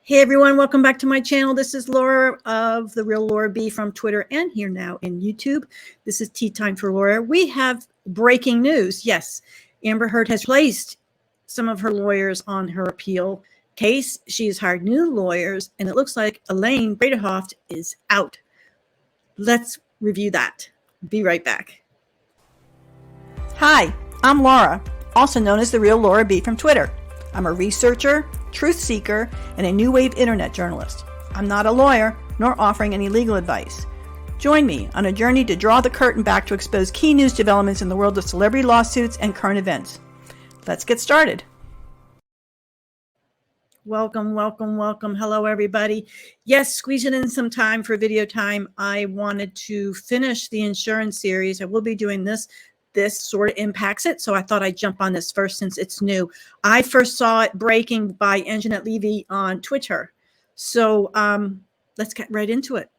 Hey everyone, welcome back to my channel. This is Laura of The Real Laura B from Twitter and here now in YouTube. This is Tea Time for Laura. We have breaking news. Yes, Amber Heard has placed some of her lawyers on her appeal case. She has hired new lawyers and it looks like Elaine Bredehoft is out. Let's review that. Be right back. Hi, I'm Laura, also known as The Real Laura B from Twitter. I'm a researcher, truth seeker, and a new wave internet journalist. I'm not a lawyer, nor offering any legal advice. Join me on a journey to draw the curtain back to expose key news developments in the world of celebrity lawsuits and current events. Let's get started. Welcome, welcome, welcome. Hello, everybody. Yes, squeezing in some time for video time. I wanted to finish the insurance series. I will be doing this. This sort of impacts it, so I thought I'd jump on this first since it's new. I first saw it breaking by Anjanette Levy on Twitter. So let's get right into it.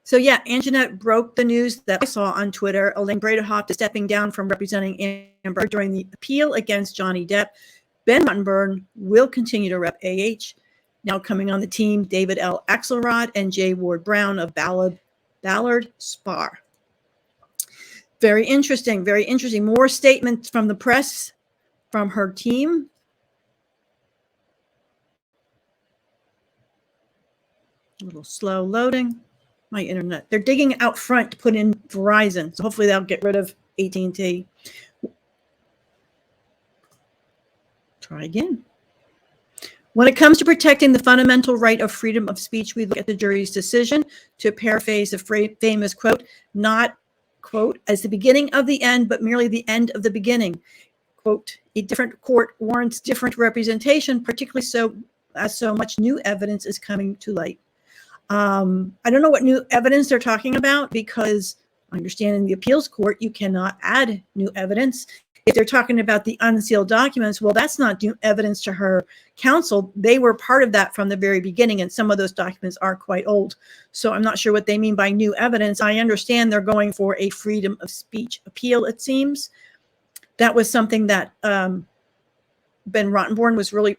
So yeah, Anjanette broke the news that I saw on Twitter. Elaine Bredehoft is stepping down from representing Amber during the appeal against Johnny Depp. Ben Rottenborn will continue to rep AH. Now coming on the team, David L. Axelrod and J. Ward Brown of Ballard Spar. Very interesting, very interesting. More statements from the press, from her team. A little slow loading. My internet. They're digging out front to put in Verizon, so hopefully they'll get rid of AT&T. Try again. When it comes to protecting the fundamental right of freedom of speech, we look at the jury's decision. To paraphrase a famous quote, not quote, as the beginning of the end, but merely the end of the beginning. Quote, a different court warrants different representation, particularly so as so much new evidence is coming to light. I don't know what new evidence they're talking about because I understand in the appeals court, you cannot add new evidence. If they're talking about the unsealed documents, well, that's not new evidence to her counsel. They were part of that from the very beginning, and some of those documents are quite old. So I'm not sure what they mean by new evidence. I understand they're going for a freedom of speech appeal, it seems. That was something that Ben Rottenborn was really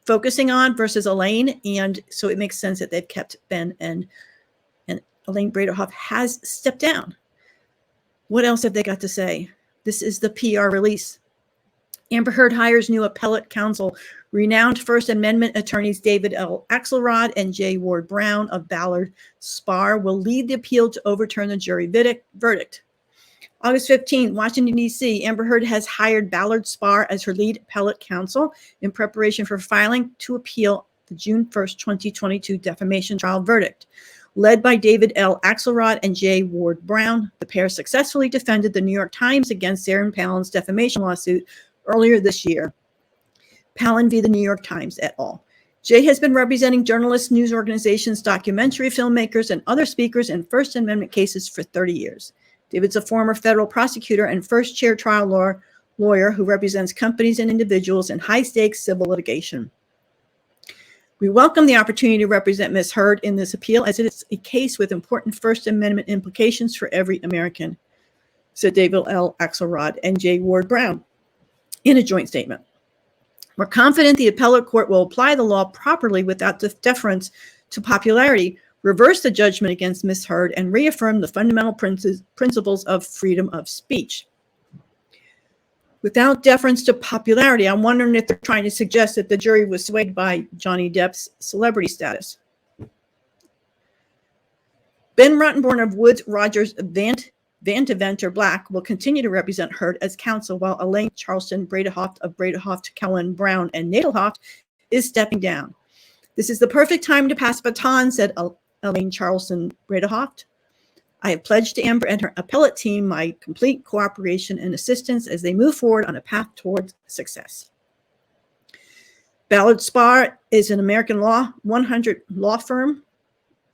focusing on versus Elaine, and so it makes sense that they've kept Ben and Elaine Bredehoft has stepped down. What else have they got to say? This is the PR release. Amber Heard hires new appellate counsel. Renowned First Amendment attorneys David L. Axelrod and J. Ward Brown of Ballard Spar will lead the appeal to overturn the jury verdict. August 15, Washington, D.C., Amber Heard has hired Ballard Spar as her lead appellate counsel in preparation for filing to appeal the June 1st, 2022 defamation trial verdict. Led by David L. Axelrod and J. Ward Brown, the pair successfully defended the New York Times against Sarah Palin's defamation lawsuit earlier this year. Palin v. the New York Times et al. Jay has been representing journalists, news organizations, documentary filmmakers, and other speakers in First Amendment cases for 30 years. David's a former federal prosecutor and first chair trial lawyer who represents companies and individuals in high-stakes civil litigation. We welcome the opportunity to represent Ms. Heard in this appeal as it is a case with important First Amendment implications for every American, said David L. Axelrod and J. Ward Brown in a joint statement. We're confident the appellate court will apply the law properly without deference to popularity, reverse the judgment against Ms. Heard, and reaffirm the fundamental principles of freedom of speech. Without deference to popularity, I'm wondering if they're trying to suggest that the jury was swayed by Johnny Depp's celebrity status. Ben Rottenborn of Woods Rogers Vantiventer Black will continue to represent Heard as counsel, while Elaine Charleston Bredehoft of Bredehoft, Cohen, Brown, and Nadelhoft is stepping down. This is the perfect time to pass the baton, said Elaine Charleston Bredehoft. I have pledged to Amber and her appellate team my complete cooperation and assistance as they move forward on a path towards success. Ballard Spar is an American Law 100 law firm,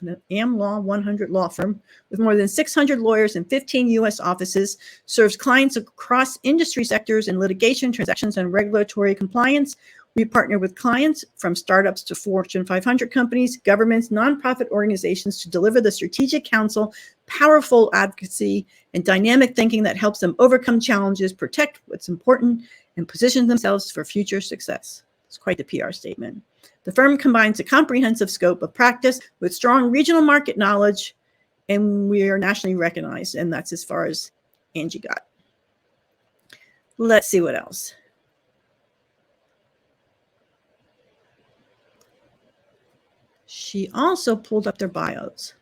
an AmLaw 100 law firm with more than 600 lawyers and 15 U.S. offices, serves clients across industry sectors in litigation, transactions, and regulatory compliance. We partner with clients from startups to Fortune 500 companies, governments, nonprofit organizations to deliver the strategic counsel, powerful advocacy, and dynamic thinking that helps them overcome challenges, protect what's important, and position themselves for future success. It's quite the PR statement. The firm combines a comprehensive scope of practice with strong regional market knowledge, and we are nationally recognized. And that's as far as Angie got. Let's see what else. She also pulled up their bios.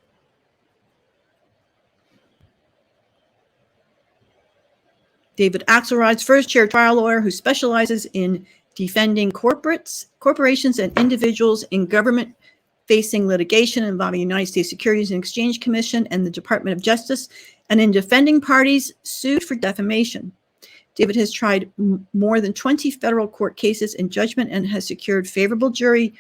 David Axelrod's first-chair trial lawyer who specializes in defending corporations and individuals in government-facing litigation involving the United States Securities and Exchange Commission and the Department of Justice, and in defending parties sued for defamation. David has tried more than 20 federal court cases in judgment and has secured favorable jury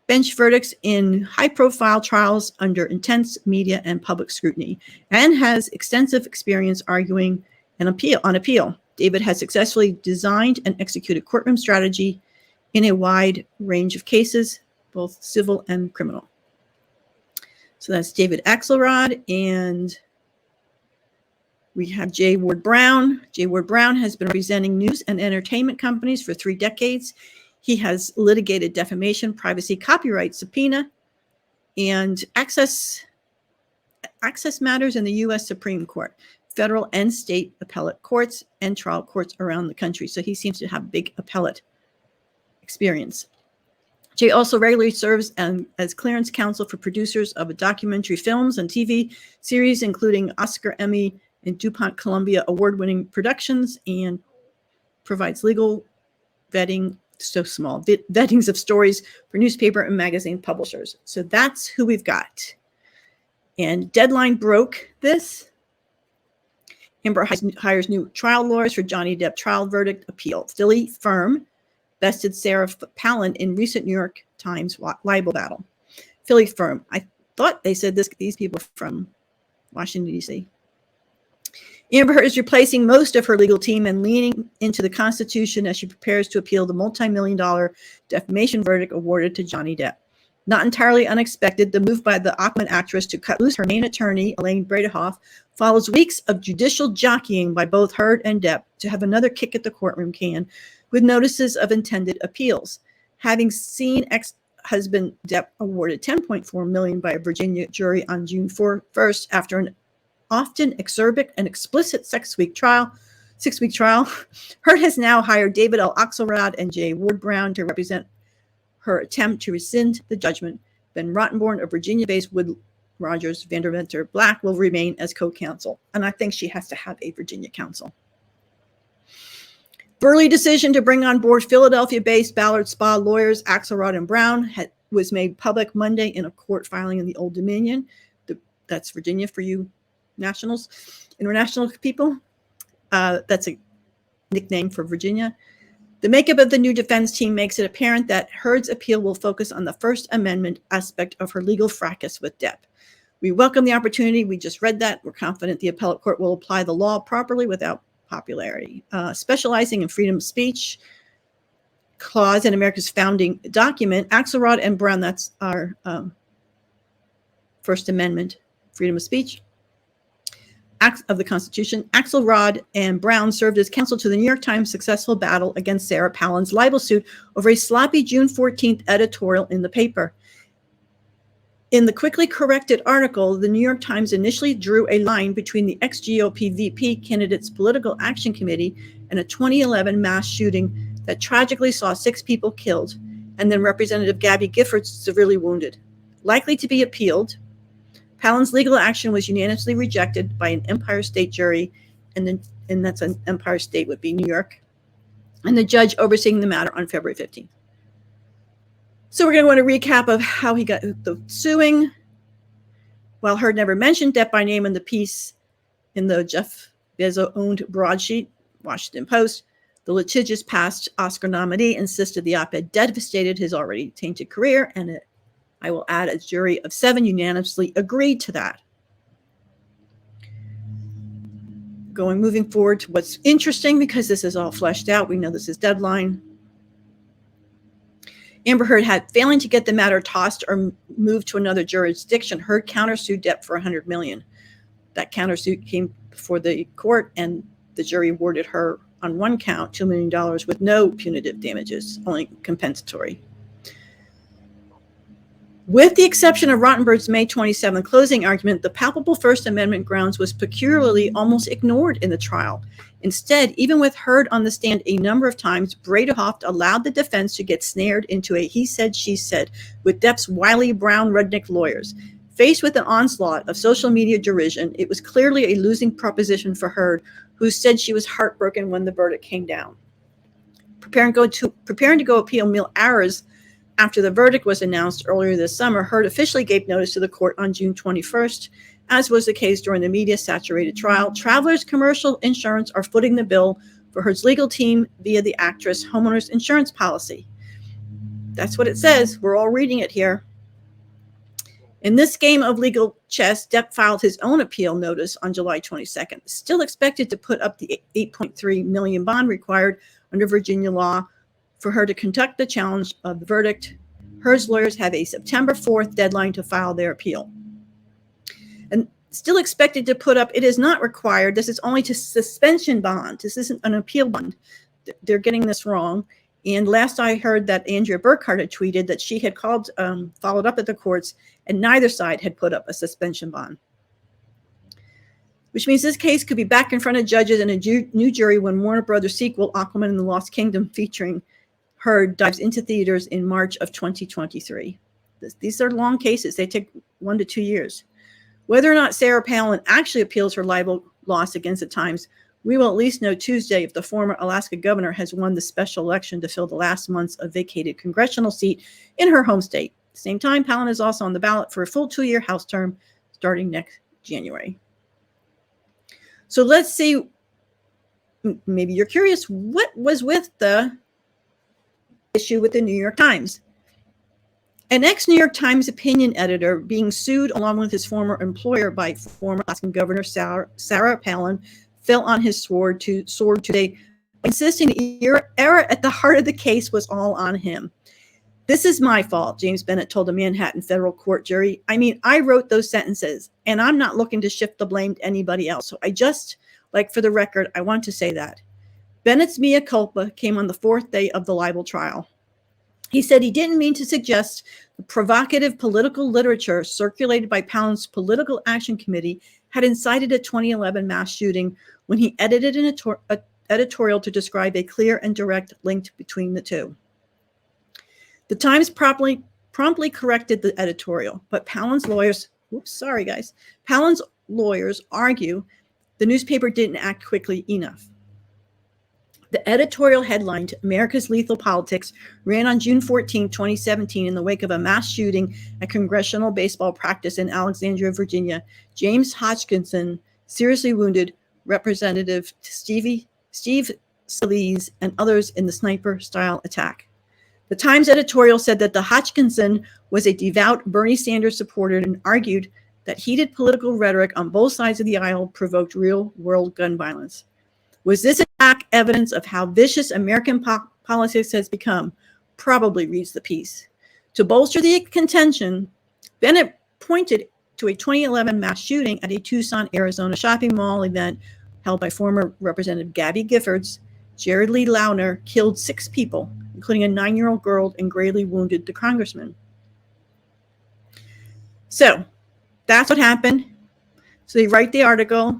bench verdicts in high-profile trials under intense media and public scrutiny, and has extensive experience arguing on appeal. David has successfully designed and executed courtroom strategy in a wide range of cases, both civil and criminal. So that's David Axelrod, and we have J. Ward Brown. J. Ward Brown has been representing news and entertainment companies for 3 decades. He has litigated defamation, privacy, copyright, subpoena, and access matters in the U.S. Supreme Court, federal and state appellate courts, and trial courts around the country. So he seems to have big appellate experience. Jay also regularly serves as clearance counsel for producers of documentary films and TV series, including Oscar, Emmy, and DuPont Columbia award-winning productions, and provides legal vetting, so small, vettings of stories for newspaper and magazine publishers. So that's who we've got. And Deadline broke this. Amber hires new trial lawyers for Johnny Depp trial verdict appeal. Philly firm bested Sarah Palin in recent New York Times libel battle. Philly firm. I thought they said these people are from Washington, D.C. Amber Heard is replacing most of her legal team and leaning into the Constitution as she prepares to appeal the multi-million-dollar defamation verdict awarded to Johnny Depp. Not entirely unexpected, the move by the Aquaman actress to cut loose her main attorney, Elaine Bredehoft, follows weeks of judicial jockeying by both Heard and Depp to have another kick at the courtroom can with notices of intended appeals. Having seen ex-husband Depp awarded $10.4 million by a Virginia jury on June 1st after an often acerbic and explicit 6-week trial, Heard has now hired David L. Axelrod and J. Ward Brown to represent her attempt to rescind the judgment. Ben Rottenborn, a Virginia-based Wood Rogers Vanderventer Black, will remain as co-counsel. And I think she has to have a Virginia counsel. Burley decision to bring on board Philadelphia-based Ballard Spa lawyers Axelrod and Brown was made public Monday in a court filing in the Old Dominion. That's Virginia for you international people. That's a nickname for Virginia. The makeup of the new defense team makes it apparent that Heard's appeal will focus on the First Amendment aspect of her legal fracas with Depp. We welcome the opportunity. We just read that. We're confident the appellate court will apply the law properly without popularity. Specializing in freedom of speech clause in America's founding document, Axelrod and Brown, that's our First Amendment, freedom of speech, of the Constitution. Axelrod and Brown served as counsel to the New York Times' successful battle against Sarah Palin's libel suit over a sloppy June 14th editorial in the paper. In the quickly corrected article, the New York Times initially drew a line between the ex-GOP VP candidate's political action committee and a 2011 mass shooting that tragically saw 6 people killed, and then Representative Gabby Giffords severely wounded. Likely to be appealed, Palin's legal action was unanimously rejected by an Empire State jury, and that's an Empire State would be New York, and the judge overseeing the matter on February 15th. So we're going to want a recap of how he got the suing. While Heard never mentioned Depp by name in the piece in the Jeff Bezos-owned broadsheet, Washington Post, the litigious past Oscar nominee insisted the op-ed devastated his already tainted career, and I will add a jury of 7 unanimously agreed to that. Moving forward to what's interesting, because this is all fleshed out. We know this is Deadline. Amber Heard had failing to get the matter tossed or moved to another jurisdiction. Heard countersued Depp for $100 million. That countersuit came before the court, and the jury awarded her on one count, $2 million with no punitive damages, only compensatory. With the exception of Rottenborn's May 27 closing argument, the palpable First Amendment grounds was peculiarly almost ignored in the trial. Instead, even with Heard on the stand a number of times, Bredehoft allowed the defense to get snared into a he said, she said with Depp's wily brown redneck lawyers. Faced with an onslaught of social media derision, it was clearly a losing proposition for Heard, who said she was heartbroken when the verdict came down. Preparing to go appeal mere hours after the verdict was announced earlier this summer, Heard officially gave notice to the court on June 21st, as was the case during the media-saturated trial. Travelers Commercial Insurance are footing the bill for Heard's legal team via the actress' homeowner's insurance policy. That's what it says. We're all reading it here. In this game of legal chess, Depp filed his own appeal notice on July 22nd, still expected to put up the $8.3 million bond required under Virginia law for her to conduct the challenge of the verdict. Heard's lawyers have a September 4th deadline to file their appeal. And still expected to put up, it is not required. This is only to suspension bond. This isn't an appeal bond. They're getting this wrong. And last I heard that Andrea Burkhart had tweeted that she had followed up at the courts, and neither side had put up a suspension bond. Which means this case could be back in front of judges and a new jury when Warner Brothers sequel, Aquaman and the Lost Kingdom, featuring Heard, dives into theaters in March of 2023. These are long cases. They take 1 to 2 years. Whether or not Sarah Palin actually appeals her libel loss against the Times, we will at least know Tuesday if the former Alaska governor has won the special election to fill the last months of vacated congressional seat in her home state. At the same time, Palin is also on the ballot for a full 2-year House term starting next January. So let's see, maybe you're curious, what was with the issue with the New York Times? An ex-New York Times opinion editor being sued along with his former employer by former Alaskan Governor Sarah Palin fell on his sword today, insisting the error at the heart of the case was all on him. This is my fault, James Bennett told a Manhattan federal court jury. I mean, I wrote those sentences, and I'm not looking to shift the blame to anybody else. So I just, for the record, I want to say that. Bennett's mea culpa came on the 4th day of the libel trial. He said he didn't mean to suggest the provocative political literature circulated by Palin's Political Action Committee had incited a 2011 mass shooting when he edited an editorial to describe a clear and direct link between the two. The Times promptly corrected the editorial, but Palin's lawyers, Palin's lawyers argue the newspaper didn't act quickly enough. The editorial headlined America's Lethal Politics ran on June 14, 2017 in the wake of a mass shooting at congressional baseball practice in Alexandria, Virginia. James Hodgkinson seriously wounded Representative Steve Scalise and others in the sniper-style attack. The Times editorial said that the Hodgkinson was a devout Bernie Sanders supporter and argued that heated political rhetoric on both sides of the aisle provoked real-world gun violence. Was this attack evidence of how vicious American politics has become? Probably, reads the piece. To bolster the contention, Bennett pointed to a 2011 mass shooting at a Tucson, Arizona shopping mall event held by former Representative Gabby Giffords. Jared Lee Loughner killed 6 people, including a 9-year-old girl, and gravely wounded the congressman. So that's what happened. So they write the article.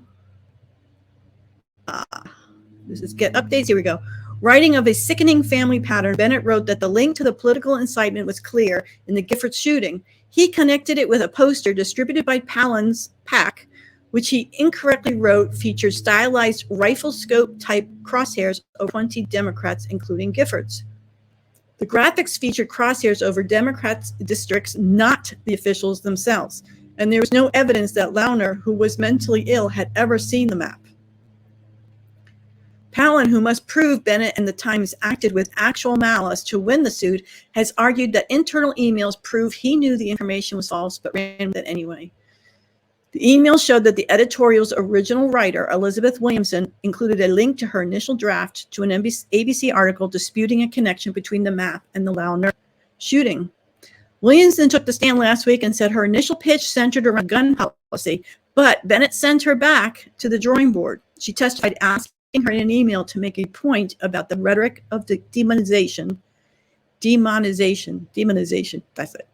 This is Get Updates. Here we go. Writing of a sickening family pattern, Bennett wrote that the link to the political incitement was clear in the Giffords shooting. He connected it with a poster distributed by Palin's PAC, which he incorrectly wrote featured stylized rifle scope type crosshairs over 20 Democrats, including Giffords. The graphics featured crosshairs over Democrats' districts, not the officials themselves. And there was no evidence that Loughner, who was mentally ill, had ever seen the map. Palin, who must prove Bennett and the Times acted with actual malice to win the suit, has argued that internal emails prove he knew the information was false but ran with it anyway. The email showed that the editorial's original writer, Elizabeth Williamson, included a link to her initial draft to an ABC article disputing a connection between the map and the Loughner shooting. Williamson took the stand last week and said her initial pitch centered around gun policy, but Bennett sent her back to the drawing board. She testified asking her in an email to make a point about the rhetoric of the demonization, that's it,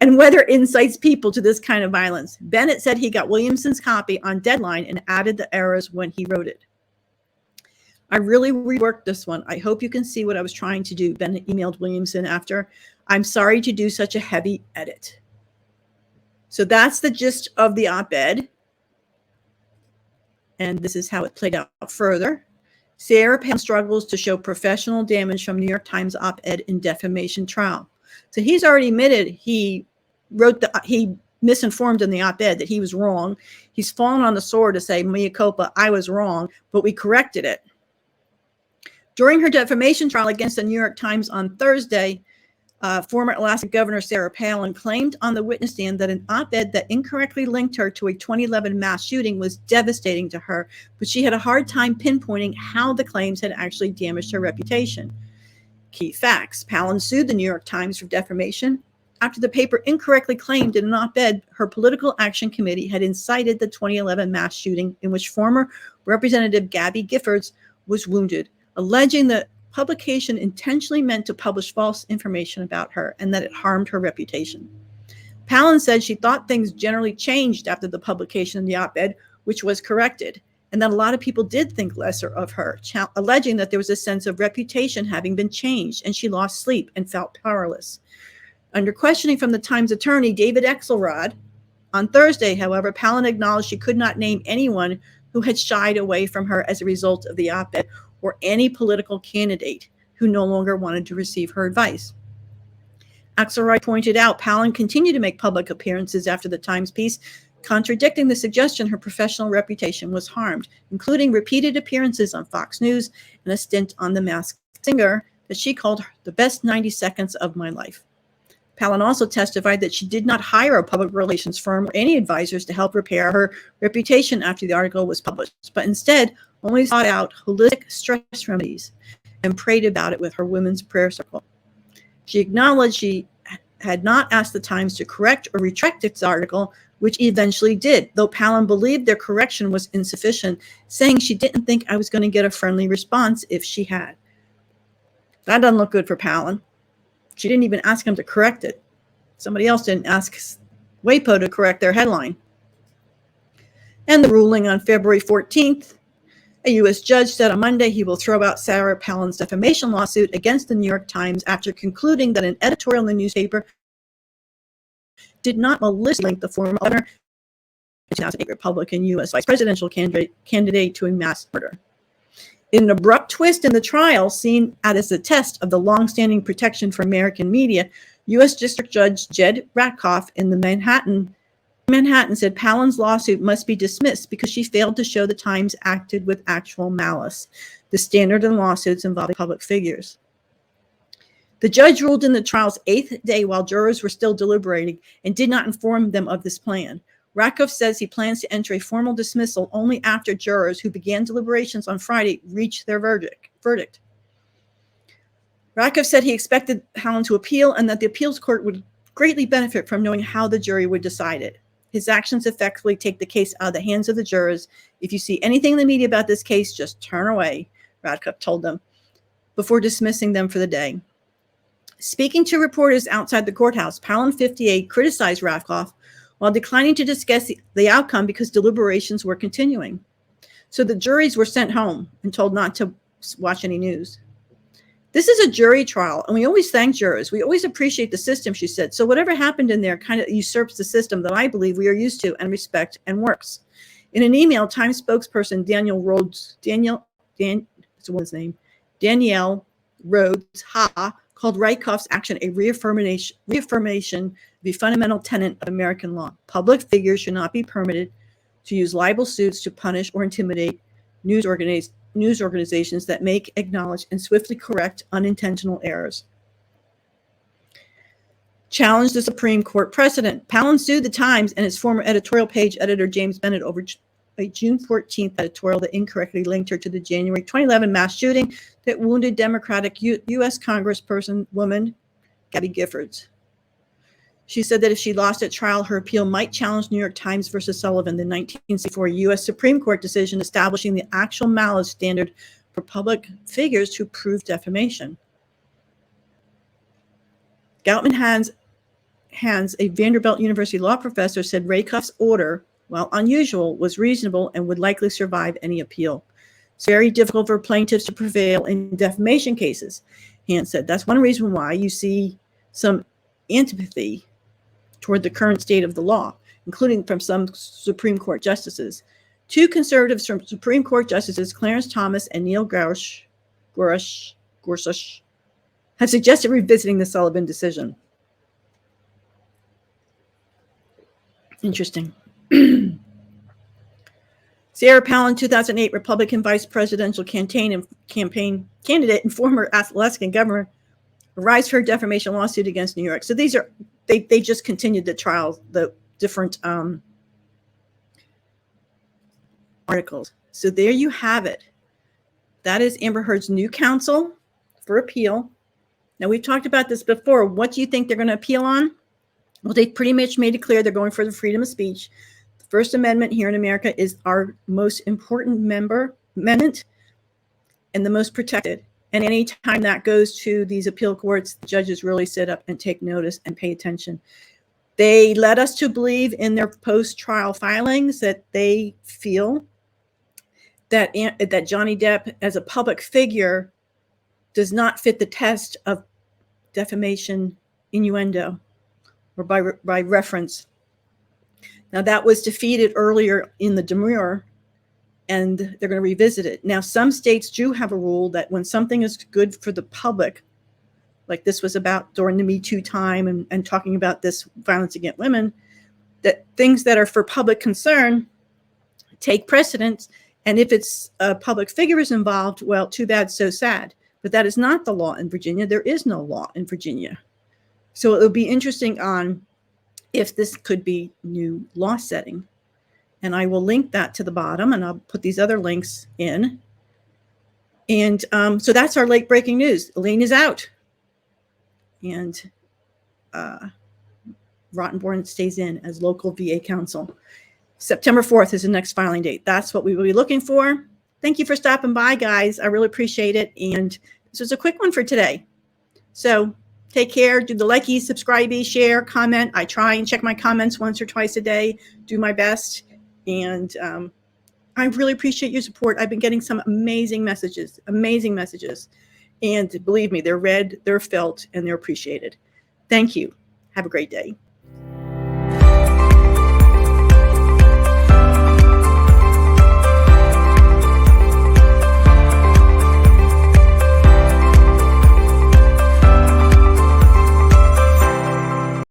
and whether it incites people to this kind of violence. Bennett said he got Williamson's copy on deadline and added the errors when he wrote it. I really reworked this one. I hope you can see what I was trying to do. Bennett emailed Williamson after. I'm sorry to do such a heavy edit. So that's the gist of the op-ed. And this is how it played out further. Sarah Palin struggles to show professional damage from New York Times op-ed in defamation trial. So he's already admitted he misinformed in the op-ed that he was wrong. He's fallen on the sword to say, mea culpa, I was wrong, but we corrected it. During her defamation trial against the New York Times on Thursday, former Alaska Governor Sarah Palin claimed on the witness stand that an op-ed that incorrectly linked her to a 2011 mass shooting was devastating to her, but she had a hard time pinpointing how the claims had actually damaged her reputation. Key facts. Palin sued the New York Times for defamation after the paper incorrectly claimed in an op-ed her political action committee had incited the 2011 mass shooting in which former Representative Gabby Giffords was wounded, alleging that publication intentionally meant to publish false information about her and that it harmed her reputation. Palin said she thought things generally changed after the publication of the op-ed, which was corrected, and that a lot of people did think lesser of her, alleging that there was a sense of reputation having been changed, and she lost sleep and felt powerless. Under questioning from the Times attorney, David Axelrod, on Thursday, however, Palin acknowledged she could not name anyone who had shied away from her as a result of the op-ed, or any political candidate who no longer wanted to receive her advice. Axelrod pointed out Palin continued to make public appearances after the Times piece, contradicting the suggestion her professional reputation was harmed, including repeated appearances on Fox News and a stint on The Masked Singer that she called the best 90 seconds of my life. Palin also testified that she did not hire a public relations firm or any advisors to help repair her reputation after the article was published, but instead only sought out holistic stress remedies and prayed about it with her women's prayer circle. She acknowledged she had not asked the Times to correct or retract its article, which eventually did, though Palin believed their correction was insufficient, saying she didn't think I was going to get a friendly response if she had. That doesn't look good for Palin. She didn't even ask him to correct it. Somebody else didn't ask WAPO to correct their headline. And the ruling on February 14th, a U.S. judge said on Monday he will throw out Sarah Palin's defamation lawsuit against the New York Times after concluding that an editorial in the newspaper did not maliciously link the former governor, 2008 Republican U.S. vice presidential candidate to a mass murder. In an abrupt twist in the trial, seen as a test of the longstanding protection for American media, U.S. District Judge Jed Rakoff in Manhattan said Palin's lawsuit must be dismissed because she failed to show the Times acted with actual malice, the standard in lawsuits involving public figures. The judge ruled in the trial's 8th day while jurors were still deliberating and did not inform them of this plan. Rakoff says he plans to enter a formal dismissal only after jurors who began deliberations on Friday reach their verdict. Rakoff said he expected Palin to appeal and that the appeals court would greatly benefit from knowing how the jury would decide it. His actions effectively take the case out of the hands of the jurors. If you see anything in the media about this case, just turn away, Rakoff told them, before dismissing them for the day. Speaking to reporters outside the courthouse, Palin 58 criticized Rakoff while declining to discuss the outcome because deliberations were continuing. So the juries were sent home and told not to watch any news. This is a jury trial, and we always thank jurors. We always appreciate the system, she said. So whatever happened in there kind of usurps the system that I believe we are used to and respect and works. In an email, Times spokesperson Danielle Rhodes Ha called Rakoff's action a reaffirmation of the fundamental tenet of American law. Public figures should not be permitted to use libel suits to punish or intimidate news organizations that make, acknowledge, and swiftly correct unintentional errors. Challenged the Supreme Court precedent. Palin sued the Times and its former editorial page editor James Bennett over a June 14th editorial that incorrectly linked her to the January 2011 mass shooting that wounded Democratic U.S. Congressperson woman Gabby Giffords. She said that if she lost at trial, her appeal might challenge New York Times versus Sullivan, the 1964 U.S. Supreme Court decision establishing the actual malice standard for public figures to prove defamation. Goutman Hans, a Vanderbilt University law professor, said Rakoff's order, while unusual, was reasonable and would likely survive any appeal. It's very difficult for plaintiffs to prevail in defamation cases, Hans said. That's one reason why you see some antipathy toward the current state of the law, including from some Supreme Court justices. Two conservative Supreme Court justices, Clarence Thomas and Neil Gorsuch, have suggested revisiting the Sullivan decision. Interesting. Sarah Palin, 2008 Republican vice presidential campaign candidate and former Alaskan governor, arrives for her defamation lawsuit against New York. So these are they just continued the trial, the different articles. So there you have it. That is Amber Heard's new counsel for appeal. Now, we've talked about this before. What do you think they're going to appeal on? Well, they pretty much made it clear they're going for the freedom of speech. The First Amendment here in America is our most important amendment and the most protected. And anytime that goes to these appeal courts, the judges really sit up and take notice and pay attention. They led us to believe in their post-trial filings that they feel that Johnny Depp, as a public figure, does not fit the test of defamation innuendo or by reference. Now, that was defeated earlier in the demurrer, and they're going to revisit it. Now, some states do have a rule that when something is good for the public, like this was about during the Me Too time and talking about this violence against women, that things that are for public concern take precedence. And if it's a public figure is involved, well, too bad, so sad. But that is not the law in Virginia. There is no law in Virginia. So it'll be interesting on if this could be new law setting. And I will link that to the bottom, and I'll put these other links in. And so that's our late breaking news. Elaine is out. And Rottenborn stays in as local VA counsel. September 4th is the next filing date. That's what we will be looking for. Thank you for stopping by, guys. I really appreciate it. And this was a quick one for today. So take care. Do the likey, subscribe, share, comment. I try and check my comments once or twice a day. Do my best. And I really appreciate your support. I've been getting some amazing messages. And believe me, they're read, they're felt, and they're appreciated. Thank you. Have a great day.